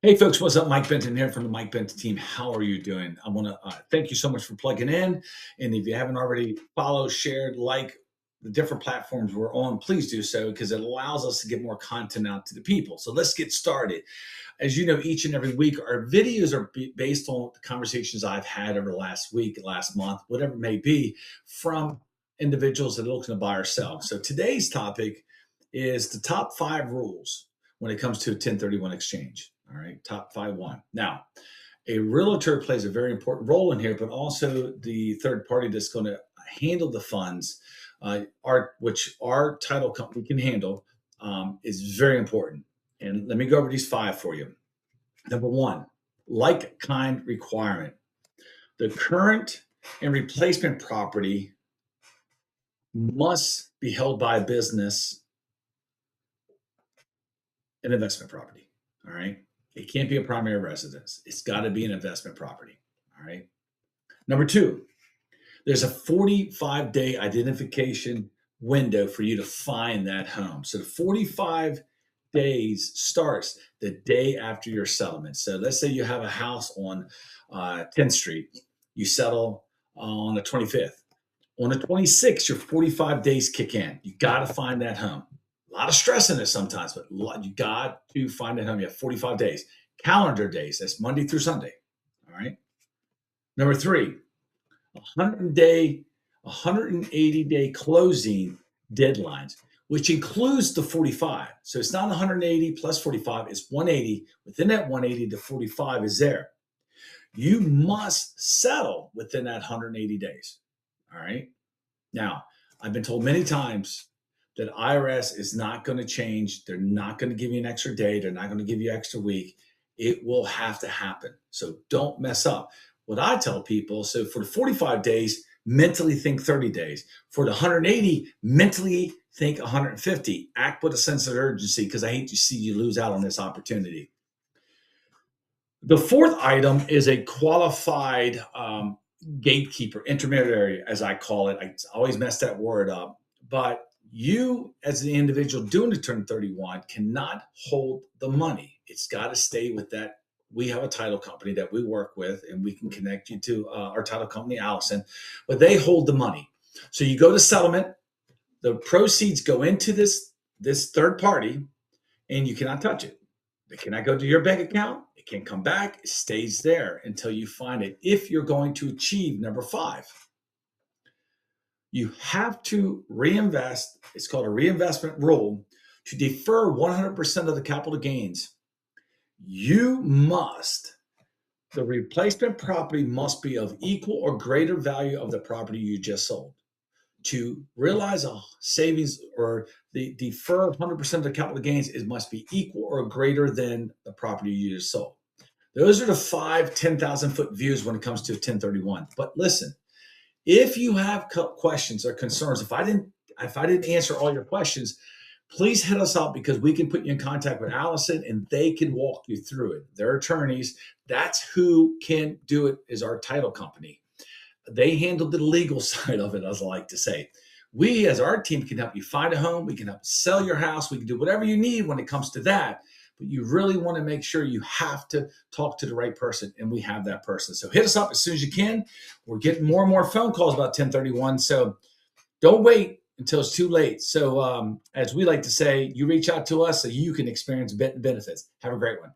Hey folks, what's up? Mike Benton here from the Mike Benton team. How are you doing? I want to thank you so much for plugging in. And if you haven't already followed, shared, like the different platforms we're on, please do so because it allows us to get more content out to the people. So let's get started. As you know, each and every week, our videos are based on the conversations I've had over the last week, last month, whatever it may be, from individuals that are looking to buy or sell. So today's topic is the top 5 rules when it comes to a 1031 exchange. All right, top 5 1. Now, a realtor plays a very important role in here, but also the third party that's going to handle the funds, which our title company can handle, is very important. And let me go over these 5 for you. Number 1, like kind requirement. The current and replacement property must be held by a business and investment property. All right. It can't be a primary residence. It's got to be an investment property. All right. Number 2, there's a 45-day identification window for you to find that home. So the 45 days starts the day after your settlement. So let's say you have a house on 10th Street. You settle on the 25th. On the 26th, your 45 days kick in. You got to find that home. A lot of stress in it sometimes, but you got to find it home. You have 45 days. Calendar days, that's Monday through Sunday. All right. Number 3, 180-day closing deadlines, which includes the 45. So it's not 180 plus 45, it's 180. Within that 180, the 45 is there. You must settle within that 180 days. All right. Now, I've been told many times that IRS is not going to change. They're not going to give you an extra day. They're not going to give you an extra week. It will have to happen. So don't mess up. What I tell people, so for the 45 days, mentally think 30 days. For the 180, mentally think 150. Act with a sense of urgency because I hate to see you lose out on this opportunity. The 4th item is a qualified gatekeeper, intermediary, as I call it. I always mess that word up. But you, as the individual doing the 1031, cannot hold the money. It's got to stay with that. We have a title company that we work with, and we can connect you to our title company, Allison, but they hold the money. So you go to settlement, the proceeds go into this third party, and you cannot touch it. It cannot go to your bank account. It can't come back. It stays there until you find it. If you're going to achieve number 5, you have to reinvest. It's called a reinvestment rule to defer 100% of the capital gains. The replacement property must be of equal or greater value of the property you just sold. To realize a savings or the defer 100% of the capital gains, it must be equal or greater than the property you just sold. Those are the 5 10,000-foot views when it comes to 1031. But listen, if you have questions or concerns, if I didn't answer all your questions, please hit us up because we can put you in contact with Allison and they can walk you through it. They're attorneys. That's who can do it, is our title company. They handle the legal side of it, as I like to say. We, as our team, can help you find a home. We can help sell your house. We can do whatever you need when it comes to that. But you really want to make sure you have to talk to the right person, and we have that person. So hit us up as soon as you can. We're getting more and more phone calls about 1031. So don't wait until it's too late. So as we like to say, you reach out to us so you can experience benefits. Have a great one.